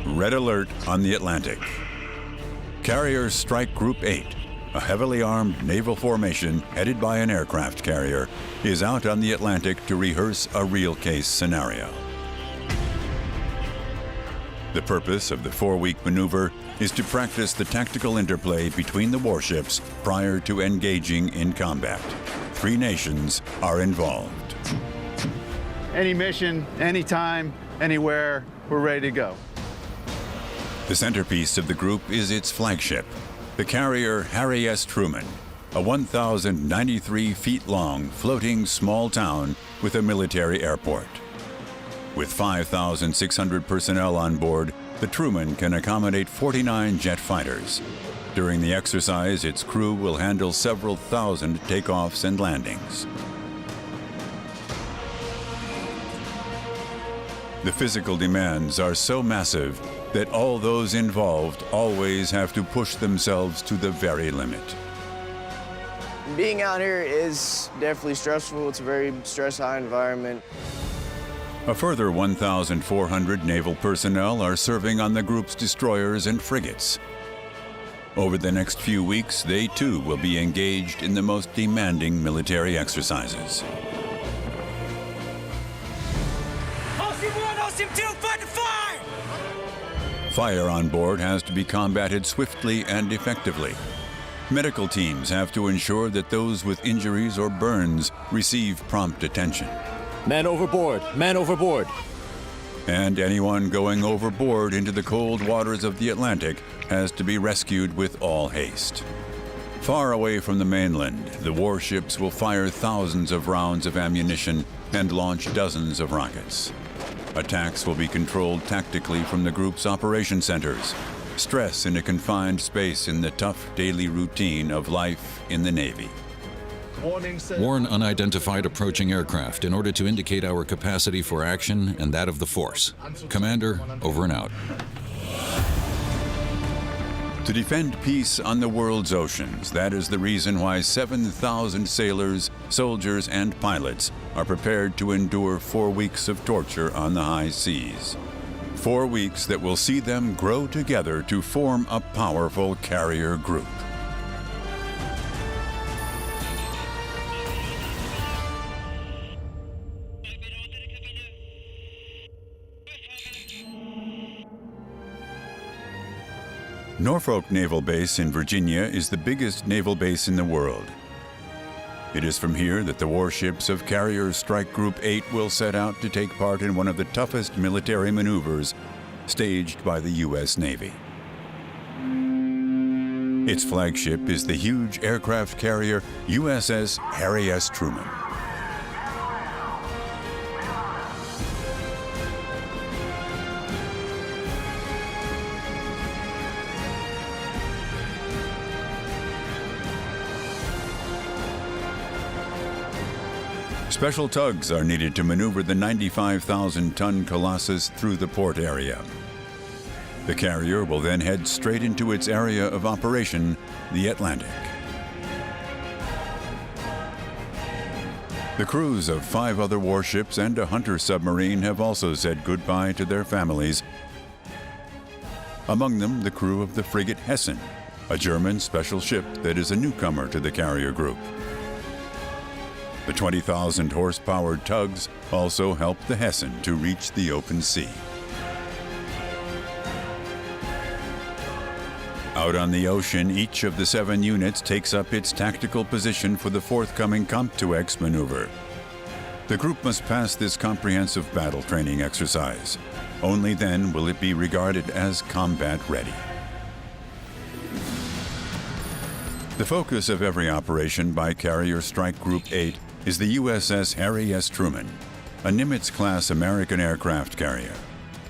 Red alert on the Atlantic. Carrier Strike Group 8, a heavily armed naval formation headed by an aircraft carrier, is out on the Atlantic to rehearse a real-case scenario. The purpose of the 4-week maneuver is to practice the tactical interplay between the warships prior to engaging in combat. 3 nations are involved. Any mission, anytime, anywhere, we're ready to go. The centerpiece of the group is its flagship, the carrier Harry S. Truman, a 1,093 feet long floating small town with a military airport. With 5,600 personnel on board, the Truman can accommodate 49 jet fighters. During the exercise, its crew will handle several thousand takeoffs and landings. The physical demands are so massive that all those involved always have to push themselves to the very limit. Being out here is definitely stressful. It's a very stress-high environment. A further 1,400 naval personnel are serving on the group's destroyers and frigates. Over the next few weeks, they too will be engaged in the most demanding military exercises. Fire on board has to be combated swiftly and effectively. Medical teams have to ensure that those with injuries or burns receive prompt attention. Man overboard! Man overboard! And anyone going overboard into the cold waters of the Atlantic has to be rescued with all haste. Far away from the mainland, the warships will fire thousands of rounds of ammunition and launch dozens of rockets. Attacks will be controlled tactically from the group's operation centers. Stress in a confined space in the tough daily routine of life in the Navy. Warn unidentified approaching aircraft in order to indicate our capacity for action and that of the force. Commander, over and out. To defend peace on the world's oceans, that is the reason why 7,000 sailors, soldiers, and pilots are prepared to endure 4 weeks of torture on the high seas. 4 weeks that will see them grow together to form a powerful carrier group. Norfolk Naval Base in Virginia is the biggest naval base in the world. It is from here that the warships of Carrier Strike Group 8 will set out to take part in one of the toughest military maneuvers staged by the U.S. Navy. Its flagship is the huge aircraft carrier USS Harry S. Truman. Special tugs are needed to maneuver the 95,000-ton Colossus through the port area. The carrier will then head straight into its area of operation, the Atlantic. The crews of 5 other warships and a hunter submarine have also said goodbye to their families. Among them, the crew of the frigate Hessen, a German special ship that is a newcomer to the carrier group. The 20,000 horsepower tugs also helped the Hessen to reach the open sea. Out on the ocean, each of the 7 units takes up its tactical position for the forthcoming Comp-2X maneuver. The group must pass this comprehensive battle training exercise. Only then will it be regarded as combat ready. The focus of every operation by Carrier Strike Group 8 is the USS Harry S. Truman, a Nimitz-class American aircraft carrier.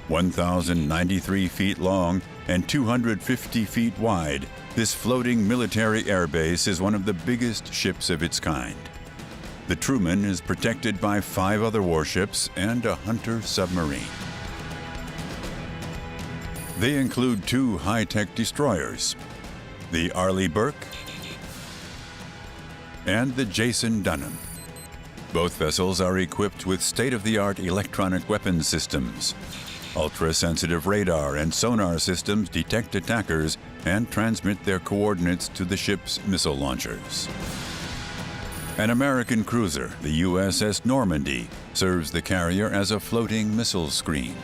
1,093 feet long and 250 feet wide, this floating military airbase is one of the biggest ships of its kind. The Truman is protected by 5 other warships and a hunter submarine. They include 2 high-tech destroyers, the Arleigh Burke and the Jason Dunham. Both vessels are equipped with state-of-the-art electronic weapons systems. Ultra-sensitive radar and sonar systems detect attackers and transmit their coordinates to the ship's missile launchers. An American cruiser, the USS Normandy, serves the carrier as a floating missile screen.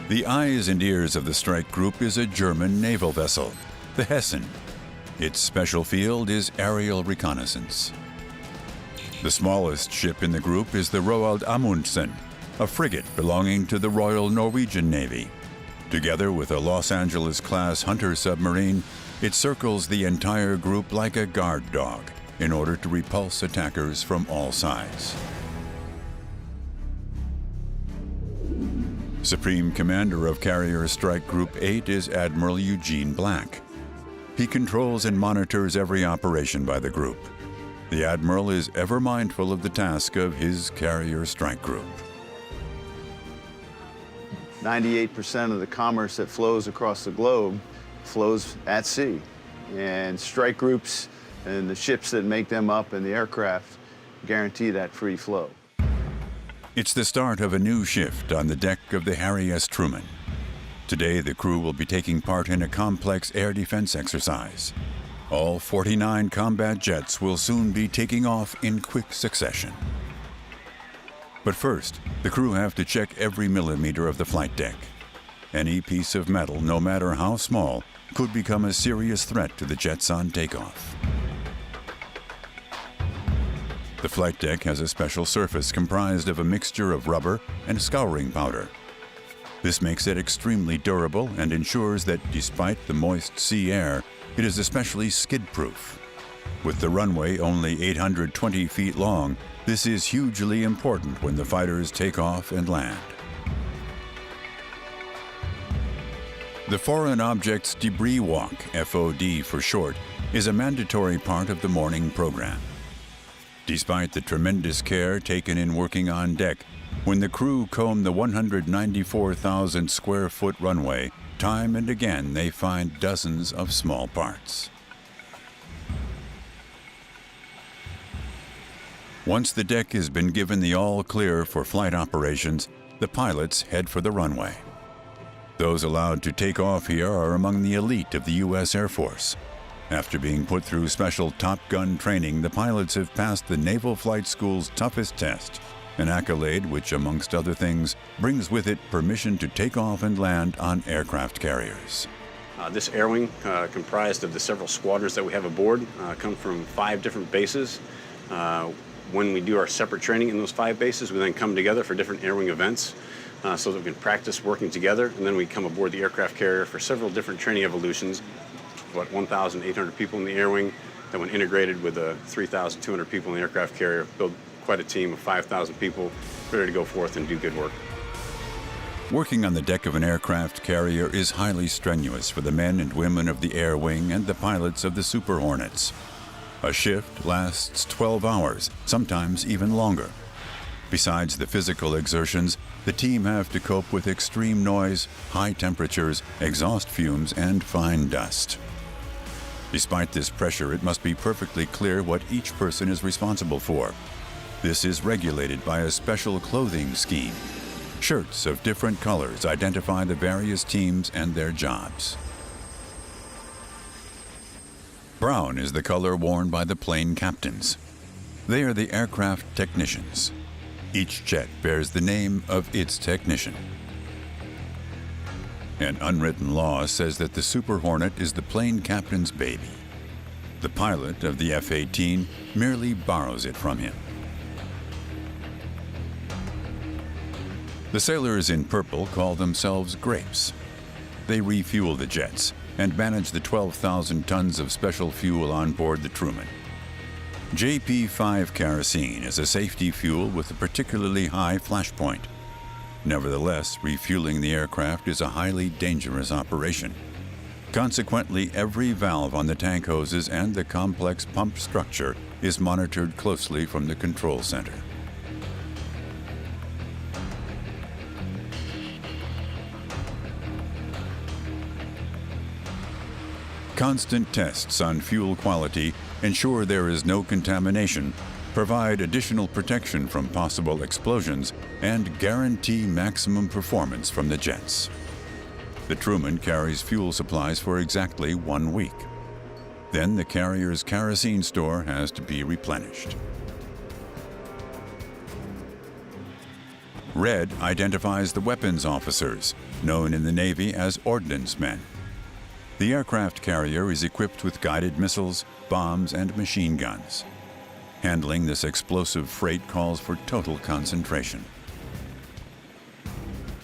The eyes and ears of the strike group is a German naval vessel, the Hessen. Its special field is aerial reconnaissance. The smallest ship in the group is the Roald Amundsen, a frigate belonging to the Royal Norwegian Navy. Together with a Los Angeles-class hunter submarine, it circles the entire group like a guard dog in order to repulse attackers from all sides. Supreme Commander of Carrier Strike Group 8 is Admiral Eugene Black. He controls and monitors every operation by the group. The Admiral is ever mindful of the task of his Carrier Strike Group. 98% of the commerce that flows across the globe flows at sea. And strike groups and the ships that make them up and the aircraft guarantee that free flow. It's the start of a new shift on the deck of the Harry S. Truman. Today, the crew will be taking part in a complex air defense exercise. All 49 combat jets will soon be taking off in quick succession. But first, the crew have to check every millimeter of the flight deck. Any piece of metal, no matter how small, could become a serious threat to the jets on takeoff. The flight deck has a special surface comprised of a mixture of rubber and scouring powder. This makes it extremely durable and ensures that despite the moist sea air, it is especially skid-proof. With the runway only 820 feet long, this is hugely important when the fighters take off and land. The Foreign Objects Debris Walk, FOD for short, is a mandatory part of the morning program. Despite the tremendous care taken in working on deck, when the crew comb the 194,000 square foot runway, time and again they find dozens of small parts. Once the deck has been given the all-clear for flight operations, the pilots head for the runway. Those allowed to take off here are among the elite of the U.S. Air Force. After being put through special Top Gun training, the pilots have passed the Naval Flight School's toughest test, an accolade which, amongst other things, brings with it permission to take off and land on aircraft carriers. This air wing, comprised of the several squadrons that we have aboard, come from 5 different bases. When we do our separate training in those 5 bases, we then come together for different air wing events so that we can practice working together, and then we come aboard the aircraft carrier for several different training evolutions. 1,800 people in the air wing, then when integrated with 3,200 people in the aircraft carrier, build quite a team of 5,000 people ready to go forth and do good work. Working on the deck of an aircraft carrier is highly strenuous for the men and women of the air wing and the pilots of the Super Hornets. A shift lasts 12 hours, sometimes even longer. Besides the physical exertions, the team have to cope with extreme noise, high temperatures, exhaust fumes, and fine dust. Despite this pressure, it must be perfectly clear what each person is responsible for. This is regulated by a special clothing scheme. Shirts of different colors identify the various teams and their jobs. Brown is the color worn by the plane captains. They are the aircraft technicians. Each jet bears the name of its technician. An unwritten law says that the Super Hornet is the plane captain's baby. The pilot of the F-18 merely borrows it from him. The sailors in purple call themselves grapes. They refuel the jets and manage the 12,000 tons of special fuel on board the Truman. JP5 kerosene is a safety fuel with a particularly high flash point. Nevertheless, refueling the aircraft is a highly dangerous operation. Consequently, every valve on the tank hoses and the complex pump structure is monitored closely from the control center. Constant tests on fuel quality ensure there is no contamination, provide additional protection from possible explosions, and guarantee maximum performance from the jets. The Truman carries fuel supplies for exactly 1 week. Then the carrier's kerosene store has to be replenished. Red identifies the weapons officers, known in the Navy as ordnance men. The aircraft carrier is equipped with guided missiles, bombs, and machine guns. Handling this explosive freight calls for total concentration.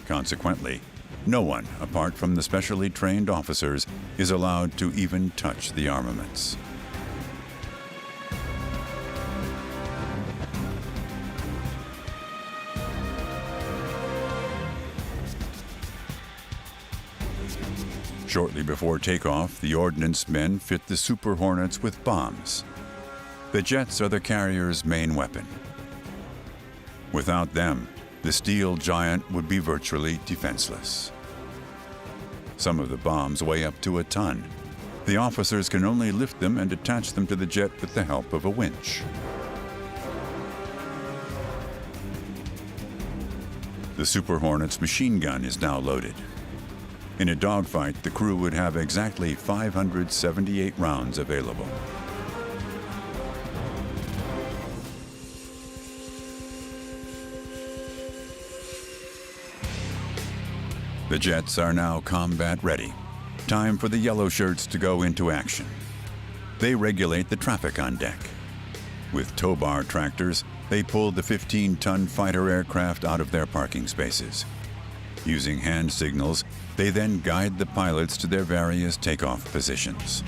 Consequently, no one, apart from the specially trained officers, is allowed to even touch the armaments. Shortly before takeoff, the ordnance men fit the Super Hornets with bombs. The jets are the carrier's main weapon. Without them, the steel giant would be virtually defenseless. Some of the bombs weigh up to a ton. The officers can only lift them and attach them to the jet with the help of a winch. The Super Hornet's machine gun is now loaded. In a dogfight, the crew would have exactly 578 rounds available. The jets are now combat ready. Time for the yellow shirts to go into action. They regulate the traffic on deck. With tow bar tractors, they pull the 15-ton fighter aircraft out of their parking spaces. Using hand signals, they then guide the pilots to their various takeoff positions.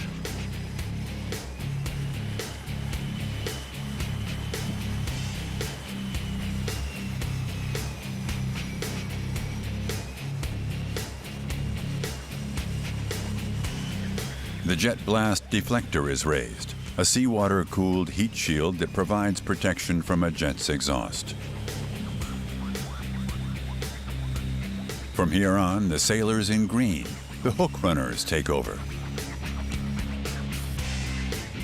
The jet blast deflector is raised, a seawater-cooled heat shield that provides protection from a jet's exhaust. From here on, the sailors in green, the hook runners, take over.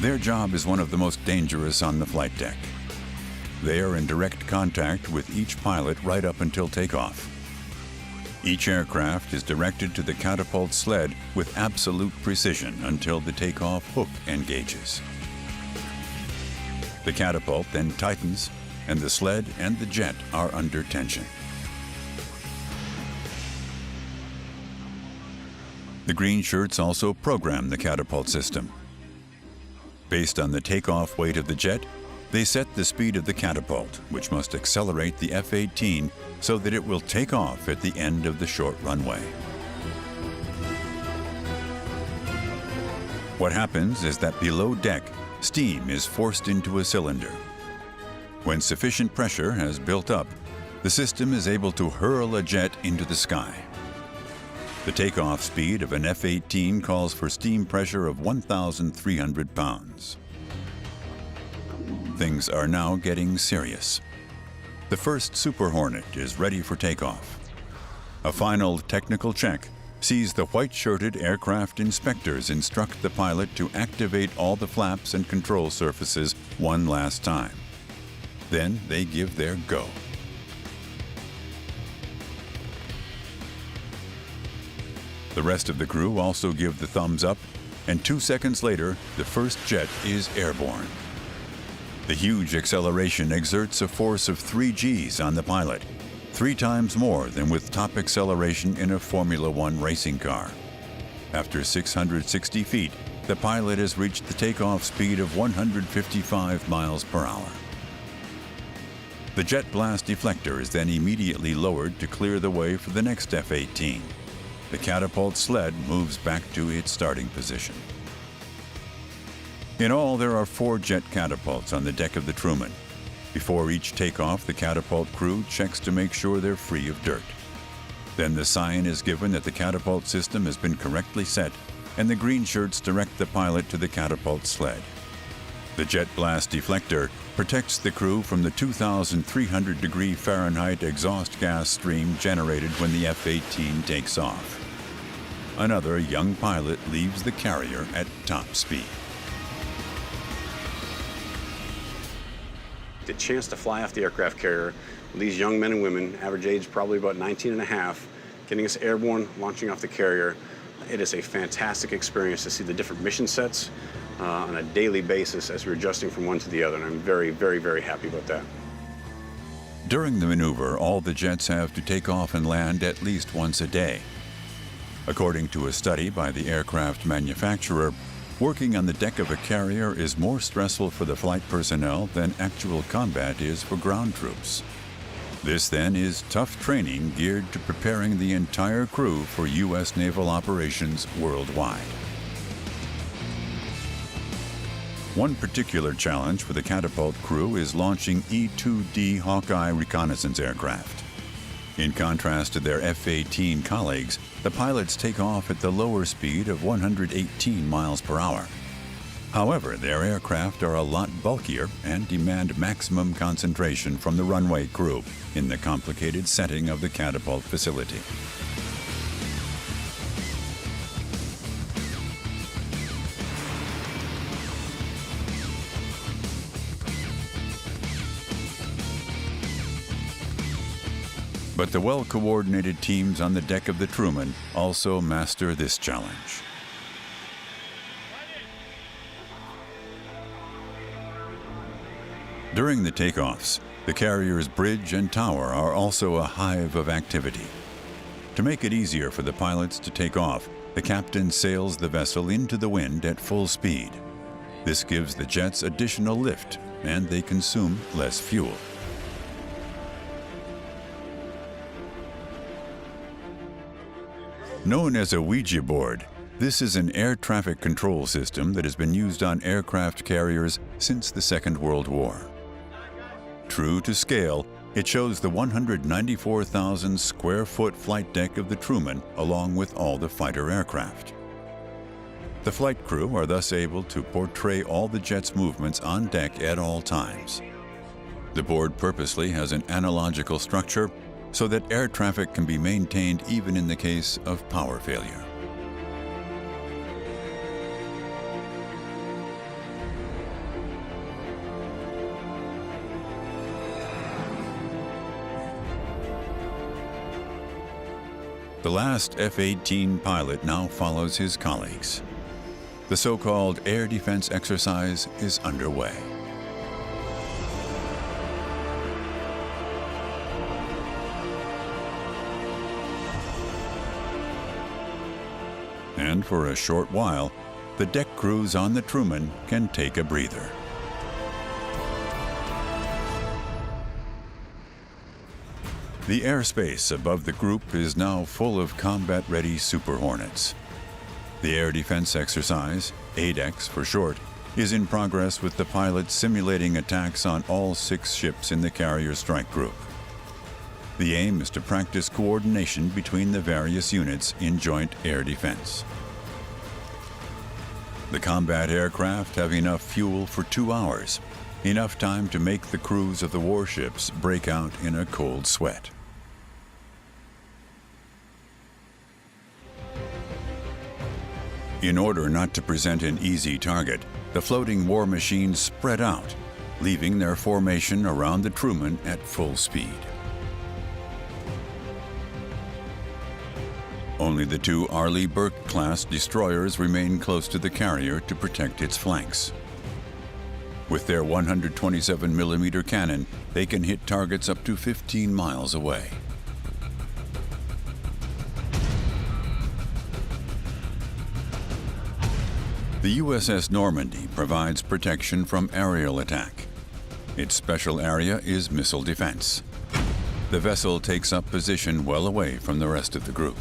Their job is one of the most dangerous on the flight deck. They are in direct contact with each pilot right up until takeoff. Each aircraft is directed to the catapult sled with absolute precision until the takeoff hook engages. The catapult then tightens, and the sled and the jet are under tension. The green shirts also program the catapult system. Based on the takeoff weight of the jet, they set the speed of the catapult, which must accelerate the F-18 so that it will take off at the end of the short runway. What happens is that below deck, steam is forced into a cylinder. When sufficient pressure has built up, the system is able to hurl a jet into the sky. The takeoff speed of an F-18 calls for steam pressure of 1,300 pounds. Things are now getting serious. The first Super Hornet is ready for takeoff. A final technical check sees the white-shirted aircraft inspectors instruct the pilot to activate all the flaps and control surfaces one last time. Then they give their go. The rest of the crew also give the thumbs up, and 2 seconds later, the first jet is airborne. The huge acceleration exerts a force of 3 Gs on the pilot, 3 times more than with top acceleration in a Formula One racing car. After 660 feet, the pilot has reached the takeoff speed of 155 miles per hour. The jet blast deflector is then immediately lowered to clear the way for the next F-18. The catapult sled moves back to its starting position. In all, there are 4 jet catapults on the deck of the Truman. Before each takeoff, the catapult crew checks to make sure they're free of dirt. Then the sign is given that the catapult system has been correctly set, and the green shirts direct the pilot to the catapult sled. The jet blast deflector protects the crew from the 2,300 degree Fahrenheit exhaust gas stream generated when the F-18 takes off. Another young pilot leaves the carrier at top speed. the chance to fly off the aircraft carrier with these young men and women, average age probably about 19 and a half, getting us airborne, launching off the carrier. It is a fantastic experience to see the different mission sets on a daily basis as we're adjusting from one to the other, and I'm very, very, very happy about that. During the maneuver, all the jets have to take off and land at least once a day. According to a study by the aircraft manufacturer, working on the deck of a carrier is more stressful for the flight personnel than actual combat is for ground troops. This then is tough training geared to preparing the entire crew for U.S. naval operations worldwide. One particular challenge for the catapult crew is launching E-2D Hawkeye reconnaissance aircraft. In contrast to their F-18 colleagues, the pilots take off at the lower speed of 118 miles per hour. However, their aircraft are a lot bulkier and demand maximum concentration from the runway crew in the complicated setting of the catapult facility. But the well-coordinated teams on the deck of the Truman also master this challenge. During the takeoffs, the carrier's bridge and tower are also a hive of activity. To make it easier for the pilots to take off, the captain sails the vessel into the wind at full speed. This gives the jets additional lift, and they consume less fuel. Known as a Ouija board, this is an air traffic control system that has been used on aircraft carriers since the Second World War. True to scale, it shows the 194,000 square foot flight deck of the Truman along with all the fighter aircraft. The flight crew are thus able to portray all the jet's movements on deck at all times. The board purposely has an analogical structure so that air traffic can be maintained even in the case of power failure. The last F-18 pilot now follows his colleagues. The so-called air defense exercise is underway. And for a short while, the deck crews on the Truman can take a breather. The airspace above the group is now full of combat-ready Super Hornets. The air defense exercise, ADEX for short, is in progress with the pilots simulating attacks on all 6 ships in the carrier strike group. The aim is to practice coordination between the various units in joint air defense. The combat aircraft have enough fuel for 2 hours, enough time to make the crews of the warships break out in a cold sweat. In order not to present an easy target, the floating war machines spread out, leaving their formation around the Truman at full speed. Only the 2 Arleigh Burke-class destroyers remain close to the carrier to protect its flanks. With their 127mm cannon, they can hit targets up to 15 miles away. The USS Normandy provides protection from aerial attack. Its special area is missile defense. The vessel takes up position well away from the rest of the group.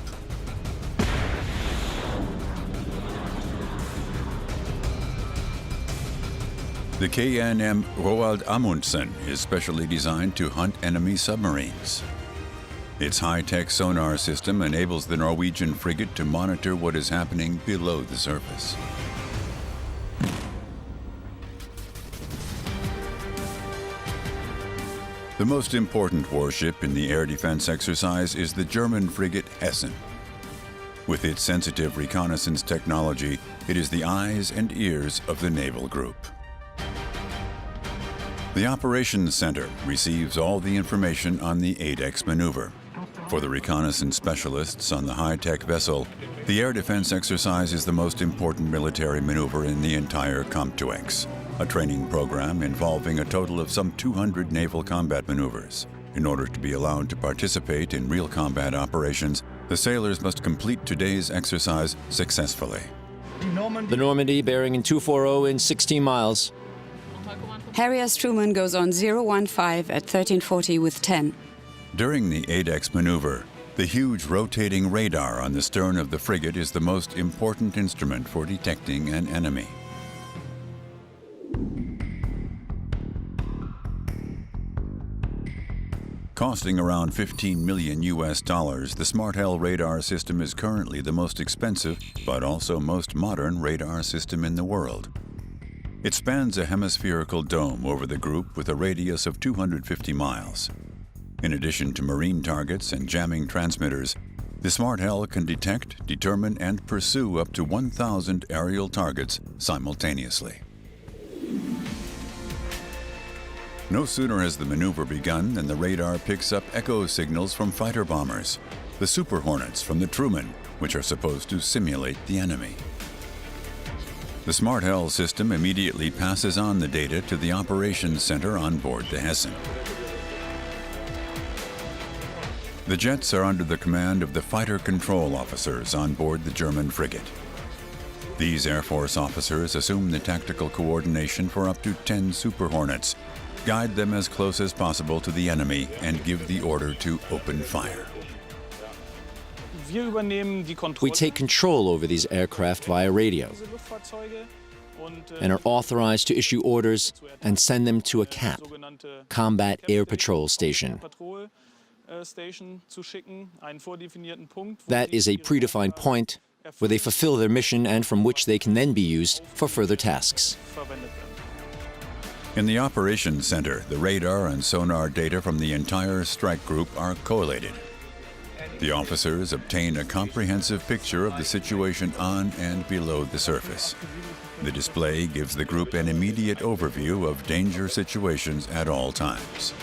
The KNM Roald Amundsen is specially designed to hunt enemy submarines. Its high-tech sonar system enables the Norwegian frigate to monitor what is happening below the surface. The most important warship in the air defense exercise is the German frigate Hessen. With its sensitive reconnaissance technology, it is the eyes and ears of the naval group. The Operations Center receives all the information on the ADEX maneuver. For the reconnaissance specialists on the high-tech vessel, the air defense exercise is the most important military maneuver in the entire COMPTUEX, a training program involving a total of some 200 naval combat maneuvers. In order to be allowed to participate in real combat operations, the sailors must complete today's exercise successfully. The Normandy bearing in 240 in 16 miles. Harry S. Truman goes on 015 at 1340 with 10. During the ADEX maneuver, the huge rotating radar on the stern of the frigate is the most important instrument for detecting an enemy. Costing around $15 million, the Smart Hell radar system is currently the most expensive, but also most modern radar system in the world. It spans a hemispherical dome over the group with a radius of 250 miles. In addition to marine targets and jamming transmitters, the Smart Hell can detect, determine, and pursue up to 1,000 aerial targets simultaneously. No sooner has the maneuver begun than the radar picks up echo signals from fighter bombers, the Super Hornets from the Truman, which are supposed to simulate the enemy. The Smart Hell system immediately passes on the data to the operations center on board the Hessen. The jets are under the command of the fighter control officers on board the German frigate. These Air Force officers assume the tactical coordination for up to 10 Super Hornets, guide them as close as possible to the enemy, and give the order to open fire. We take control over these aircraft via radio and are authorized to issue orders and send them to a CAP, Combat Air Patrol Station. That is a predefined point where they fulfill their mission and from which they can then be used for further tasks. In the operations center, the radar and sonar data from the entire strike group are collated. The officers obtain a comprehensive picture of the situation on and below the surface. The display gives the group an immediate overview of danger situations at all times.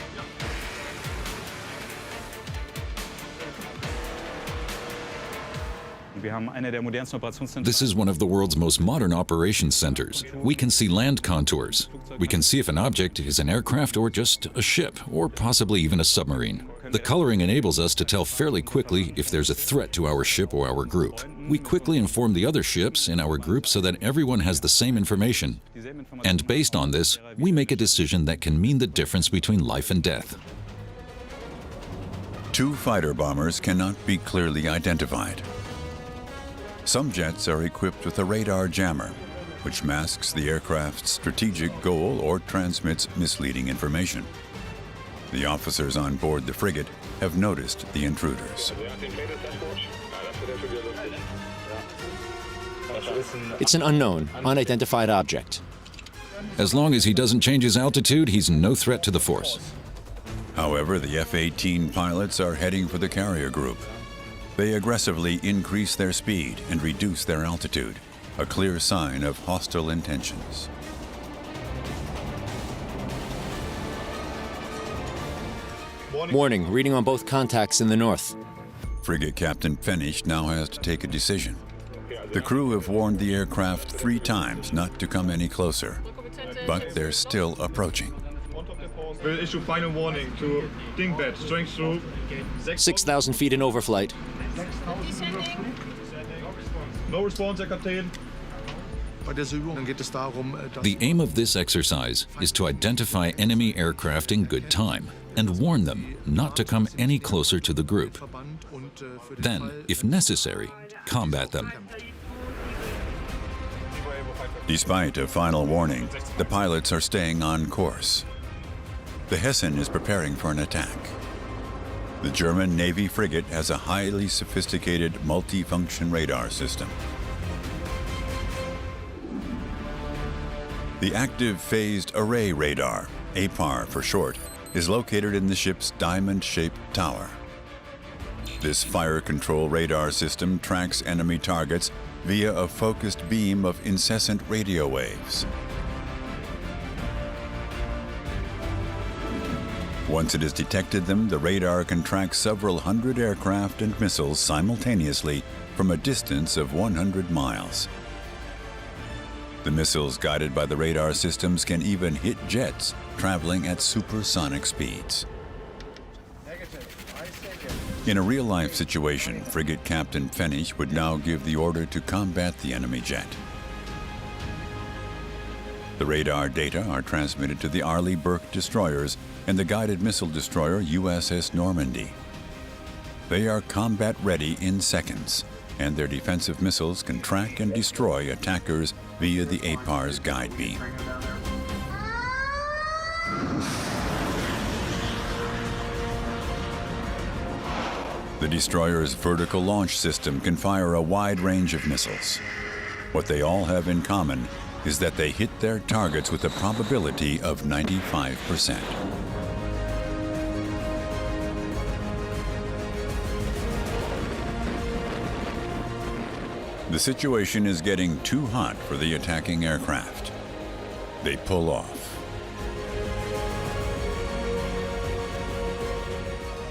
This is one of the world's most modern operations centers. We can see land contours. We can see if an object is an aircraft or just a ship, or possibly even a submarine. The coloring enables us to tell fairly quickly if there's a threat to our ship or our group. We quickly inform the other ships in our group so that everyone has the same information. And based on this, we make a decision that can mean the difference between life and death. Two fighter bombers cannot be clearly identified. Some jets are equipped with a radar jammer, which masks the aircraft's strategic goal or transmits misleading information. The officers on board the frigate have noticed the intruders. It's an unknown, unidentified object. As long as he doesn't change his altitude, he's no threat to the force. However, the F-18 pilots are heading for the carrier group. They aggressively increase their speed and reduce their altitude, a clear sign of hostile intentions. Warning, reading on both contacts in the north. Frigate Captain Pfennig now has to take a decision. The crew have warned the aircraft 3 times not to come any closer, but they're still approaching. Will issue final warning to dingbat, strength through 6,000 feet in overflight. No response, Herr Kapitän. The aim of this exercise is to identify enemy aircraft in good time and warn them not to come any closer to the group. Then, if necessary, combat them. Despite a final warning, the pilots are staying on course. The Hessen is preparing for an attack. The German Navy frigate has a highly sophisticated multifunction radar system. The Active Phased Array Radar, APAR for short, is located in the ship's diamond-shaped tower. This fire control radar system tracks enemy targets via a focused beam of incessant radio waves. Once it has detected them, the radar can track several hundred aircraft and missiles simultaneously from a distance of 100 miles. The missiles guided by the radar systems can even hit jets traveling at supersonic speeds. In a real-life situation, Frigate Captain Pfennig would now give the order to combat the enemy jet. The radar data are transmitted to the Arleigh Burke destroyers and the guided missile destroyer USS Normandy. They are combat ready in seconds, and their defensive missiles can track and destroy attackers via the APAR's guide beam. The destroyer's vertical launch system can fire a wide range of missiles. What they all have in common is that they hit their targets with a probability of 95%. The situation is getting too hot for the attacking aircraft. They pull off.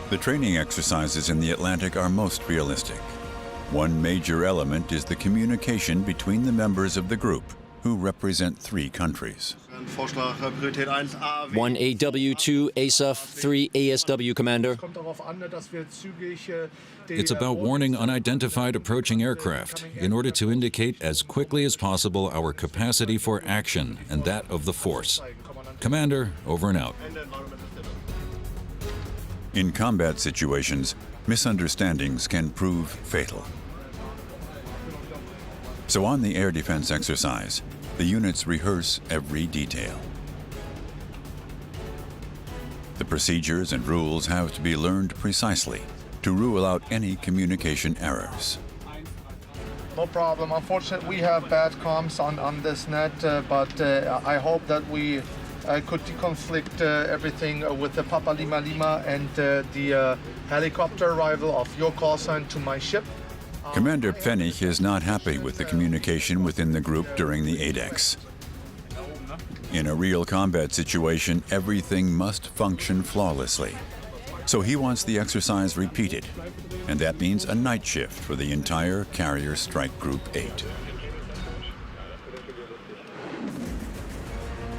The training exercises in the Atlantic are most realistic. One major element is the communication between the members of the group, who represent 3 countries. 1 AW, 2 ASUF, 3 ASW, Commander. It's about warning unidentified approaching aircraft in order to indicate as quickly as possible our capacity for action and that of the force. Commander, over and out. In combat situations, misunderstandings can prove fatal. So on the air defense exercise, the units rehearse every detail. The procedures and rules have to be learned precisely to rule out any communication errors. No problem. Unfortunately, we have bad comms on this net, but I hope that we could deconflict everything with the Papa Lima Lima and the helicopter arrival of your call sign to my ship. Commander Pfennig is not happy with the communication within the group during the ADEX. In a real combat situation, everything must function flawlessly. So he wants the exercise repeated, and that means a night shift for the entire Carrier Strike Group 8.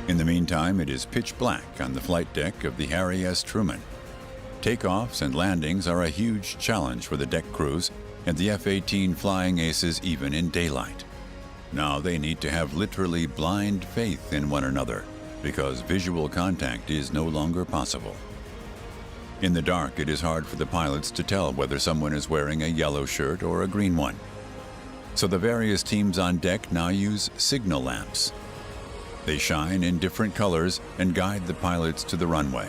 In the meantime, it is pitch black on the flight deck of the Harry S. Truman. Takeoffs and landings are a huge challenge for the deck crews and the F-18 flying aces even in daylight. Now they need to have literally blind faith in one another because visual contact is no longer possible. In the dark, it is hard for the pilots to tell whether someone is wearing a yellow shirt or a green one. So the various teams on deck now use signal lamps. They shine in different colors and guide the pilots to the runway.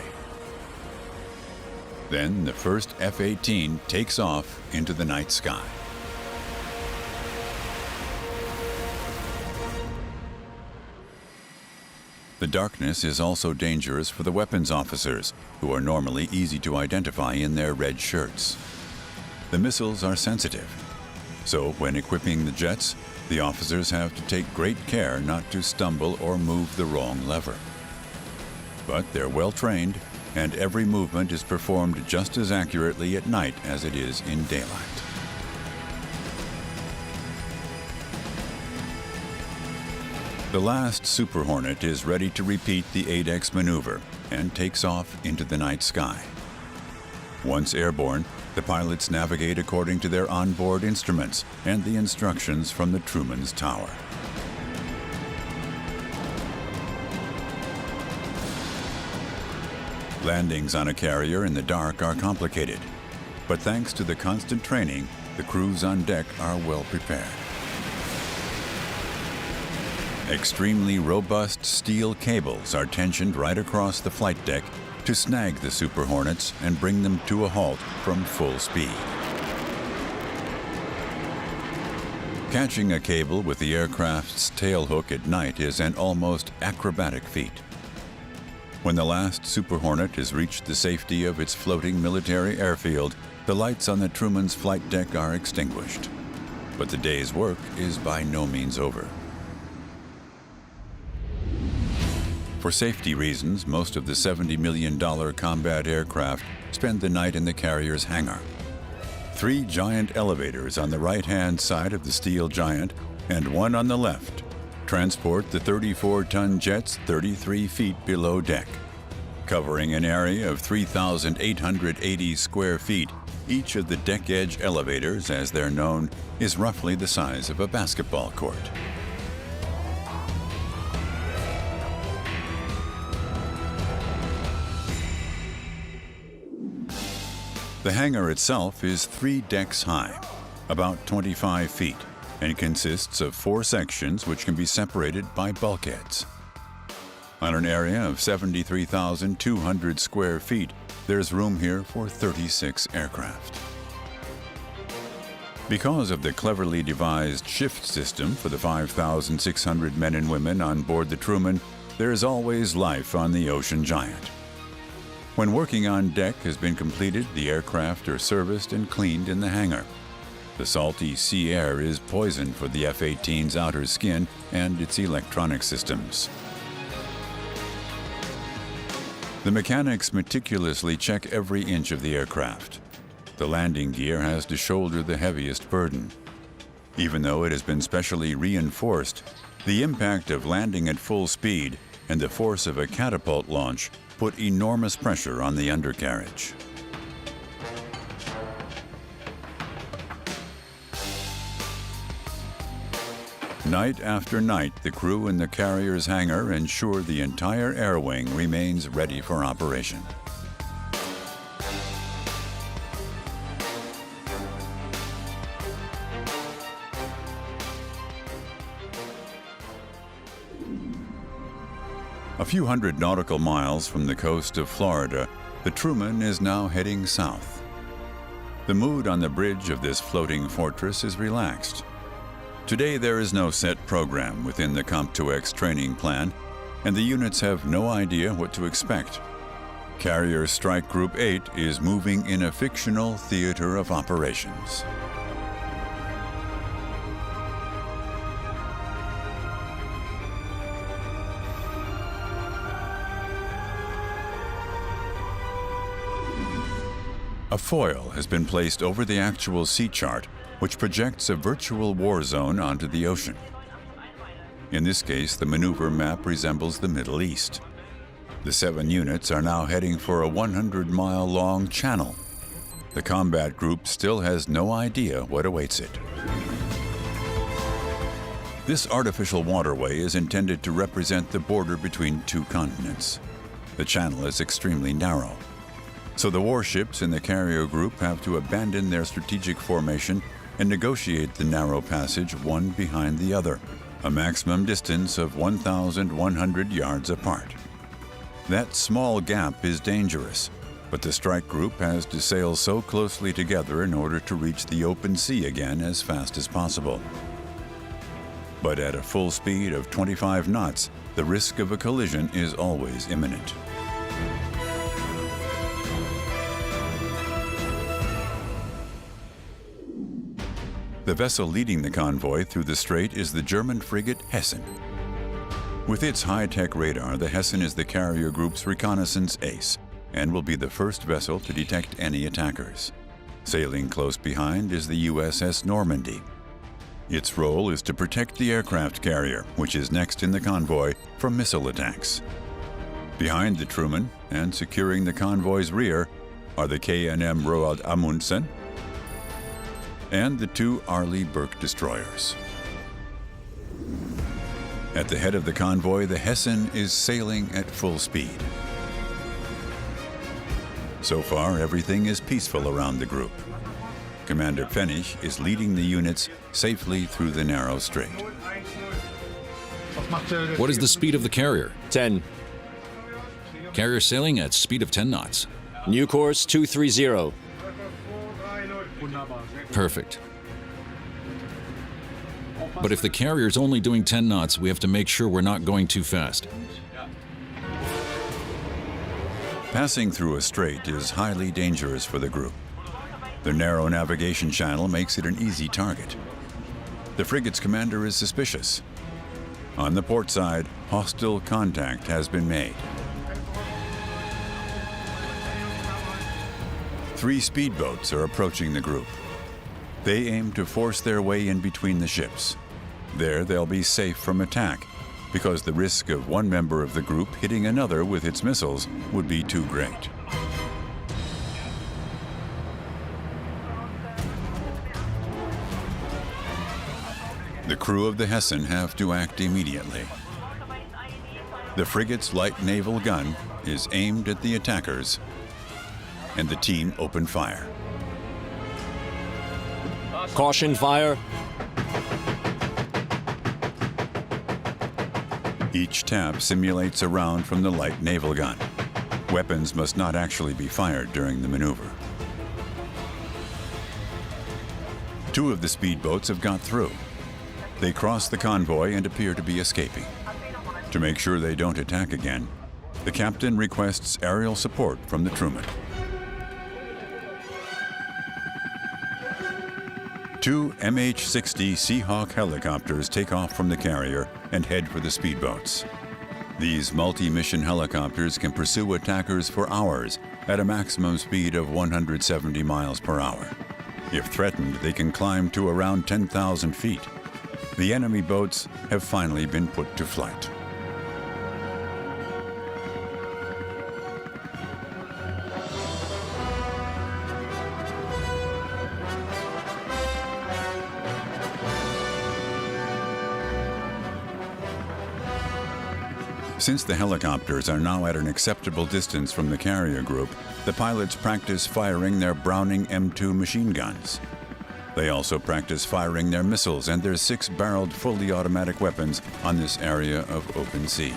Then the first F-18 takes off into the night sky. The darkness is also dangerous for the weapons officers, who are normally easy to identify in their red shirts. The missiles are sensitive, so when equipping the jets, the officers have to take great care not to stumble or move the wrong lever. But they're well trained, and every movement is performed just as accurately at night as it is in daylight. The last Super Hornet is ready to repeat the ADEX maneuver and takes off into the night sky. Once airborne, the pilots navigate according to their onboard instruments and the instructions from the Truman's tower. Landings on a carrier in the dark are complicated, but thanks to the constant training, the crews on deck are well prepared. Extremely robust steel cables are tensioned right across the flight deck to snag the Super Hornets and bring them to a halt from full speed. Catching a cable with the aircraft's tailhook at night is an almost acrobatic feat. When the last Super Hornet has reached the safety of its floating military airfield, the lights on the Truman's flight deck are extinguished. But the day's work is by no means over. For safety reasons, most of the $70 million combat aircraft spend the night in the carrier's hangar. 3 giant elevators on the right-hand side of the steel giant and one on the left transport the 34-ton jets 33 feet below deck. Covering an area of 3,880 square feet, each of the deck edge elevators, as they're known, is roughly the size of a basketball court. The hangar itself is 3 decks high, about 25 feet, and consists of 4 sections which can be separated by bulkheads. On an area of 73,200 square feet, there's room here for 36 aircraft. Because of the cleverly devised shift system for the 5,600 men and women on board the Truman, there's always life on the ocean giant. When working on deck has been completed, the aircraft are serviced and cleaned in the hangar. The salty sea air is poison for the F-18's outer skin and its electronic systems. The mechanics meticulously check every inch of the aircraft. The landing gear has to shoulder the heaviest burden. Even though it has been specially reinforced, the impact of landing at full speed and the force of a catapult launch put enormous pressure on the undercarriage. Night after night, the crew in the carrier's hangar ensure the entire air wing remains ready for operation. A few hundred nautical miles from the coast of Florida, the Truman is now heading south. The mood on the bridge of this floating fortress is relaxed. Today there is no set program within the Comp2X training plan, and the units have no idea what to expect. Carrier Strike Group 8 is moving in a fictional theater of operations. A foil has been placed over the actual sea chart, which projects a virtual war zone onto the ocean. In this case, the maneuver map resembles the Middle East. The 7 units are now heading for a 100-mile-long channel. The combat group still has no idea what awaits it. This artificial waterway is intended to represent the border between 2 continents. The channel is extremely narrow, so the warships in the carrier group have to abandon their strategic formation and negotiate the narrow passage one behind the other, a maximum distance of 1,100 yards apart. That small gap is dangerous, but the strike group has to sail so closely together in order to reach the open sea again as fast as possible. But at a full speed of 25 knots, the risk of a collision is always imminent. The vessel leading the convoy through the strait is the German frigate Hessen. With its high-tech radar, the Hessen is the carrier group's reconnaissance ace and will be the first vessel to detect any attackers. Sailing close behind is the USS Normandy. Its role is to protect the aircraft carrier, which is next in the convoy, from missile attacks. Behind the Truman and securing the convoy's rear are the KNM Roald Amundsen and the 2 Arleigh Burke destroyers. At the head of the convoy, the Hessen is sailing at full speed. So far, everything is peaceful around the group. Commander Pfennig is leading the units safely through the narrow strait. What is the speed of the carrier? 10. Carrier sailing at speed of 10 knots. New course 230. Perfect. But if the carrier's only doing 10 knots, we have to make sure we're not going too fast. Passing through a strait is highly dangerous for the group. The narrow navigation channel makes it an easy target. The frigate's commander is suspicious. On the port side, hostile contact has been made. 3 speedboats are approaching the group. They aim to force their way in between the ships. There they'll be safe from attack, because the risk of one member of the group hitting another with its missiles would be too great. The crew of the Hessen have to act immediately. The frigate's light naval gun is aimed at the attackers, and the team open fire. Caution fire. Each tap simulates a round from the light naval gun. Weapons must not actually be fired during the maneuver. 2 of the speedboats have got through. They cross the convoy and appear to be escaping. To make sure they don't attack again, the captain requests aerial support from the Truman. 2 MH-60 Seahawk helicopters take off from the carrier and head for the speedboats. These multi-mission helicopters can pursue attackers for hours at a maximum speed of 170 miles per hour. If threatened, they can climb to around 10,000 feet. The enemy boats have finally been put to flight. Since the helicopters are now at an acceptable distance from the carrier group, the pilots practice firing their Browning M2 machine guns. They also practice firing their missiles and their 6-barreled fully automatic weapons on this area of open sea.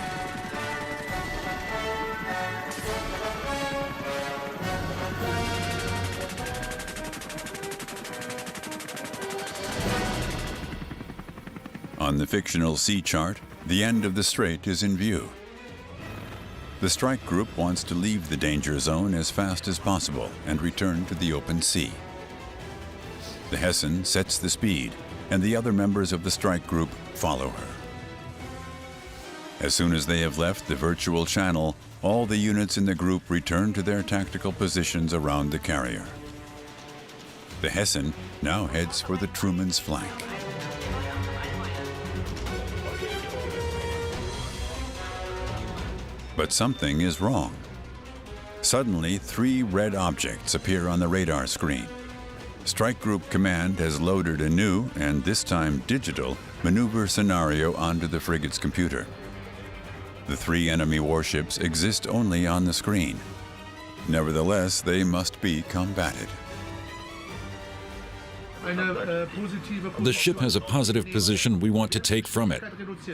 On the fictional sea chart, the end of the strait is in view. The strike group wants to leave the danger zone as fast as possible and return to the open sea. The Hessen sets the speed, and the other members of the strike group follow her. As soon as they have left the virtual channel, all the units in the group return to their tactical positions around the carrier. The Hessen now heads for the Truman's flank. But something is wrong. Suddenly, 3 red objects appear on the radar screen. Strike Group Command has loaded a new, and this time digital, maneuver scenario onto the frigate's computer. The 3 enemy warships exist only on the screen. Nevertheless, they must be combated. The ship has a positive position we want to take from it.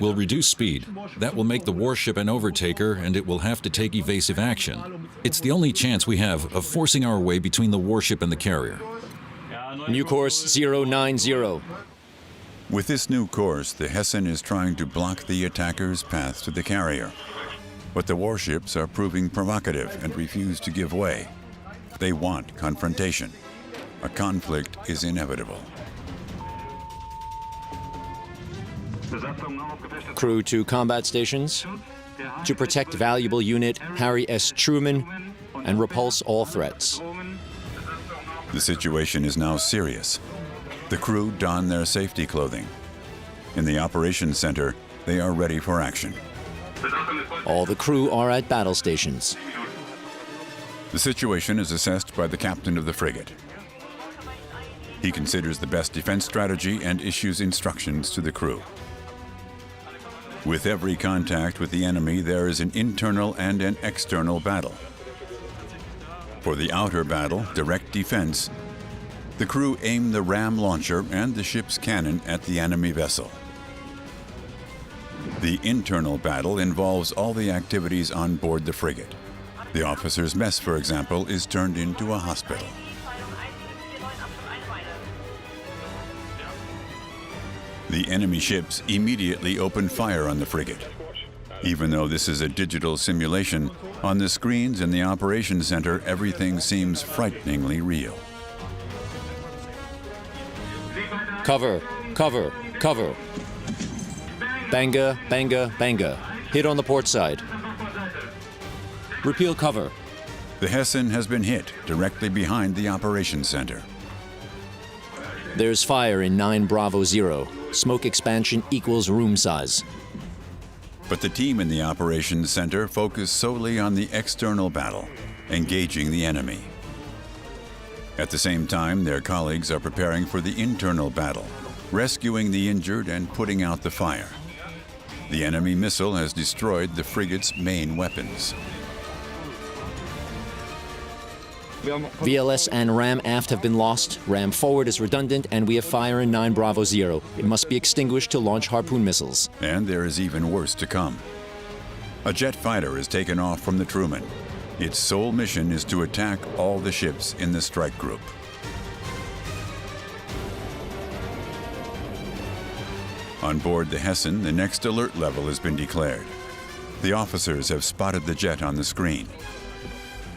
We'll reduce speed. That will make the warship an overtaker, and it will have to take evasive action. It's the only chance we have of forcing our way between the warship and the carrier. New course 090. With this new course, the Hessen is trying to block the attackers' path to the carrier. But the warships are proving provocative and refuse to give way. They want confrontation. A conflict is inevitable. Crew to combat stations to protect valuable unit Harry S. Truman and repulse all threats. The situation is now serious. The crew don their safety clothing. In the operations center, they are ready for action. All the crew are at battle stations. The situation is assessed by the captain of the frigate. He considers the best defense strategy and issues instructions to the crew. With every contact with the enemy, there is an internal and an external battle. For the outer battle, direct defense, the crew aim the ram launcher and the ship's cannon at the enemy vessel. The internal battle involves all the activities on board the frigate. The officers' mess, for example, is turned into a hospital. The enemy ships immediately open fire on the frigate. Even though this is a digital simulation, on the screens in the operations center, everything seems frighteningly real. Cover, cover, cover. Banga, banga, banga. Hit on the port side. Repeal cover. The Hessen has been hit directly behind the operations center. There's fire in 9 Bravo 0. Smoke expansion equals room size. But the team in the operations center focus solely on the external battle, engaging the enemy. At the same time, their colleagues are preparing for the internal battle, rescuing the injured and putting out the fire. The enemy missile has destroyed the frigate's main weapons. VLS and RAM aft have been lost, RAM forward is redundant, and we have fire in 9 Bravo 0. It must be extinguished to launch Harpoon missiles. And there is even worse to come. A jet fighter is taken off from the Truman. Its sole mission is to attack all the ships in the strike group. On board the Hessen, the next alert level has been declared. The officers have spotted the jet on the screen.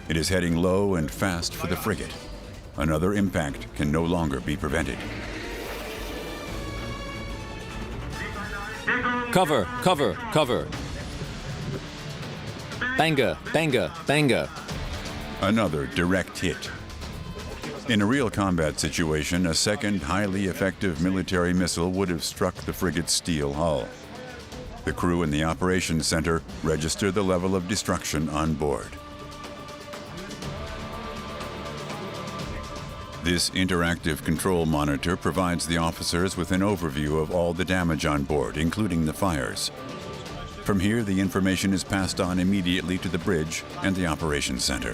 It is heading low and fast for the frigate. Another impact can no longer be prevented. Cover, cover, cover. Banga, banga, banga. Another direct hit. In a real combat situation, a second highly effective military missile would have struck the frigate's steel hull. The crew in the operations center register the level of destruction on board. This interactive control monitor provides the officers with an overview of all the damage on board, including the fires. From here, the information is passed on immediately to the bridge and the operations center.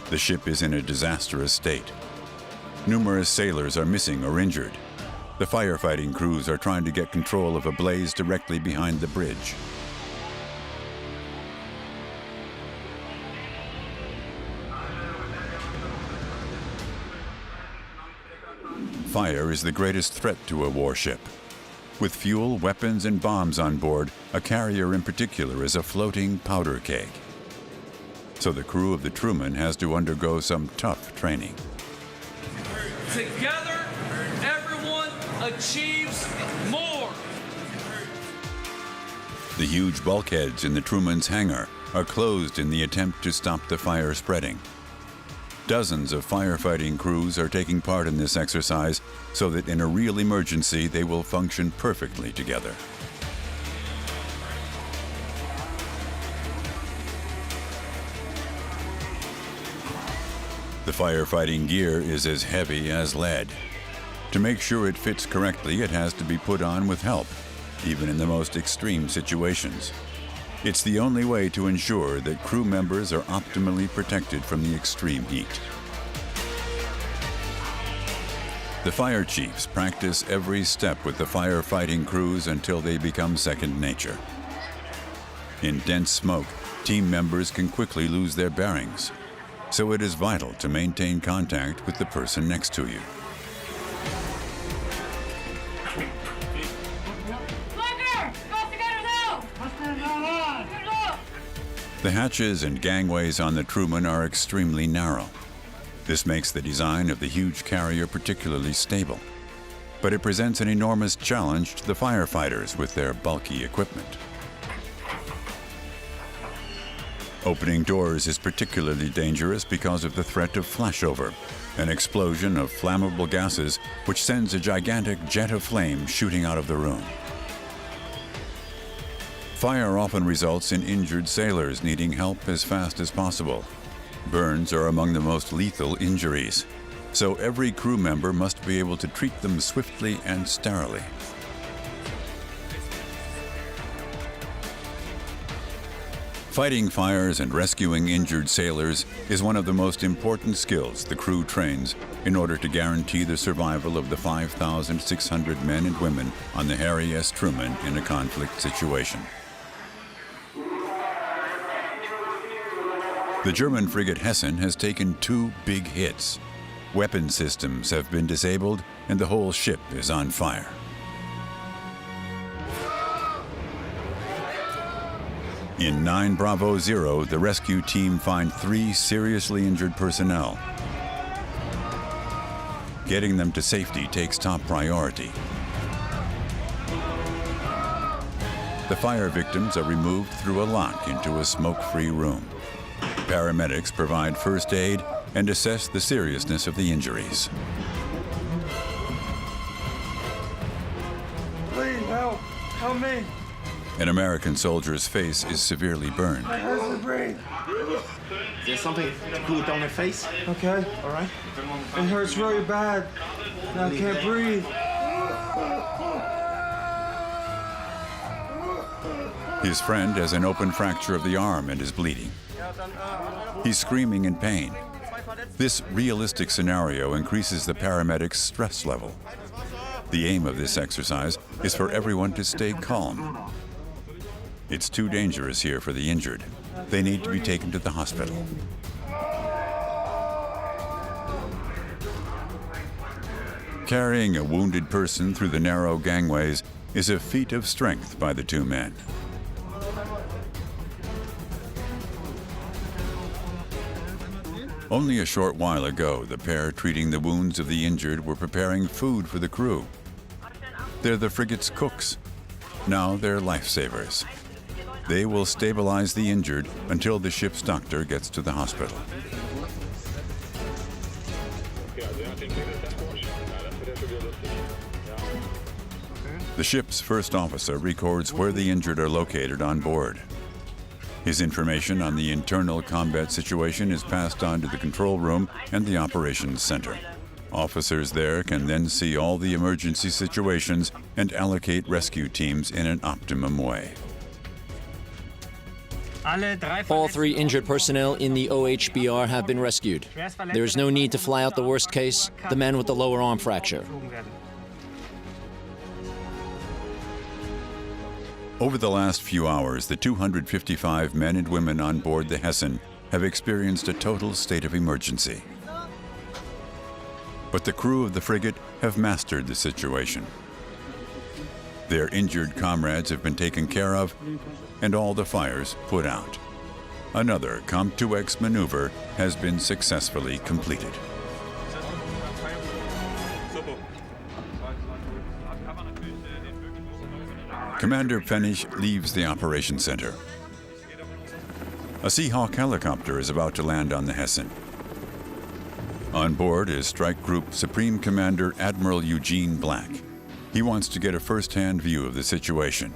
The ship is in a disastrous state. Numerous sailors are missing or injured. The firefighting crews are trying to get control of a blaze directly behind the bridge. Fire is the greatest threat to a warship. With fuel, weapons, and bombs on board, a carrier in particular is a floating powder keg. So the crew of the Truman has to undergo some tough training. Together, everyone achieves more. The huge bulkheads in the Truman's hangar are closed in the attempt to stop the fire spreading. Dozens of firefighting crews are taking part in this exercise so that in a real emergency they will function perfectly together. The firefighting gear is as heavy as lead. To make sure it fits correctly, it has to be put on with help, even in the most extreme situations. It's the only way to ensure that crew members are optimally protected from the extreme heat. The fire chiefs practice every step with the firefighting crews until they become second nature. In dense smoke, team members can quickly lose their bearings, so it is vital to maintain contact with the person next to you. The hatches and gangways on the Truman are extremely narrow. This makes the design of the huge carrier particularly stable. But it presents an enormous challenge to the firefighters with their bulky equipment. Opening doors is particularly dangerous because of the threat of flashover, an explosion of flammable gases which sends a gigantic jet of flame shooting out of the room. Fire often results in injured sailors needing help as fast as possible. Burns are among the most lethal injuries, so every crew member must be able to treat them swiftly and sterilely. Fighting fires and rescuing injured sailors is one of the most important skills the crew trains in order to guarantee the survival of the 5,600 men and women on the Harry S. Truman in a conflict situation. The German frigate Hessen has taken 2 big hits. Weapon systems have been disabled and the whole ship is on fire. In 9 Bravo 0, the rescue team find 3 seriously injured personnel. Getting them to safety takes top priority. The fire victims are removed through a lock into a smoke-free room. Paramedics provide first aid and assess the seriousness of the injuries. Please help! Help me! An American soldier's face is severely burned. I have to breathe. Is there something cool down the face? Okay. All right. It hurts really bad. And I can't breathe. His friend has an open fracture of the arm and is bleeding. He's screaming in pain. This realistic scenario increases the paramedic's stress level. The aim of this exercise is for everyone to stay calm. It's too dangerous here for the injured. They need to be taken to the hospital. Carrying a wounded person through the narrow gangways is a feat of strength by the two men. Only a short while ago, the pair treating the wounds of the injured were preparing food for the crew. They're the frigate's cooks. Now they're lifesavers. They will stabilize the injured until the ship's doctor gets to the hospital. The ship's first officer records where the injured are located on board. His information on the internal combat situation is passed on to the control room and the operations center. Officers there can then see all the emergency situations and allocate rescue teams in an optimum way. All 3 injured personnel in the OHBR have been rescued. There is no need to fly out the worst case, the man with the lower arm fracture. Over the last few hours, the 255 men and women on board the Hessen have experienced a total state of emergency. But the crew of the frigate have mastered the situation. Their injured comrades have been taken care of, and all the fires put out. Another COMP-2X maneuver has been successfully completed. Commander Pfennig leaves the operations center. A Seahawk helicopter is about to land on the Hessen. On board is Strike Group Supreme Commander Admiral Eugene Black. He wants to get a first-hand view of the situation.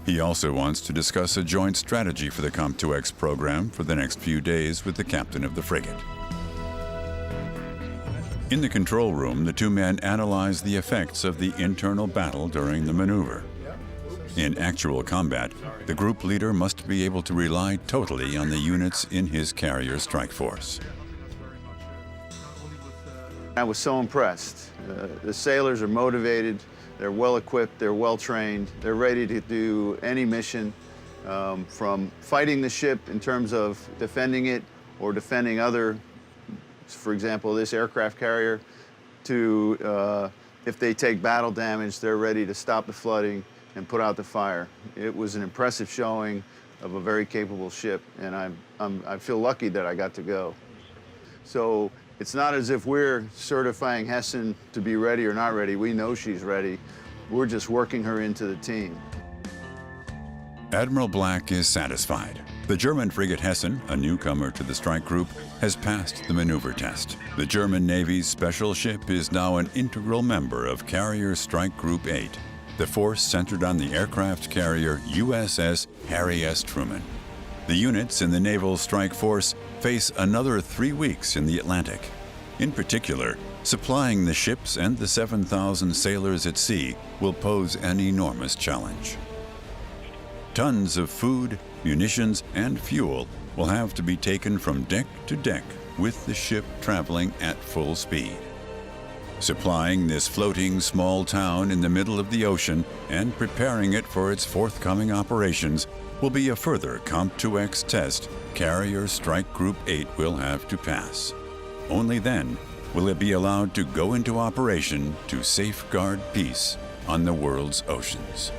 He also wants to discuss a joint strategy for the COMP-2X program for the next few days with the captain of the frigate. In the control room, the two men analyze the effects of the internal battle during the maneuver. In actual combat, the group leader must be able to rely totally on the units in his carrier strike force. I was so impressed. The sailors are motivated, they're well equipped, they're well trained, they're ready to do any mission, from fighting the ship in terms of defending it or defending other, for example, this aircraft carrier, to if they take battle damage, they're ready to stop the flooding and put out the fire. It was an impressive showing of a very capable ship, and I feel lucky that I got to go. So it's not as if we're certifying Hessen to be ready or not ready. We know she's ready. We're just working her into the team. Admiral Black is satisfied. The German frigate Hessen, a newcomer to the strike group, has passed the maneuver test. The German Navy's special ship is now an integral member of Carrier Strike Group 8, the force centered on the aircraft carrier USS Harry S. Truman. The units in the Naval Strike Force face another 3 weeks in the Atlantic. In particular, supplying the ships and the 7,000 sailors at sea will pose an enormous challenge. Tons of food, munitions, and fuel will have to be taken from deck to deck with the ship traveling at full speed. Supplying this floating small town in the middle of the ocean and preparing it for its forthcoming operations will be a further COMP-2X test Carrier Strike Group 8 will have to pass. Only then will it be allowed to go into operation to safeguard peace on the world's oceans.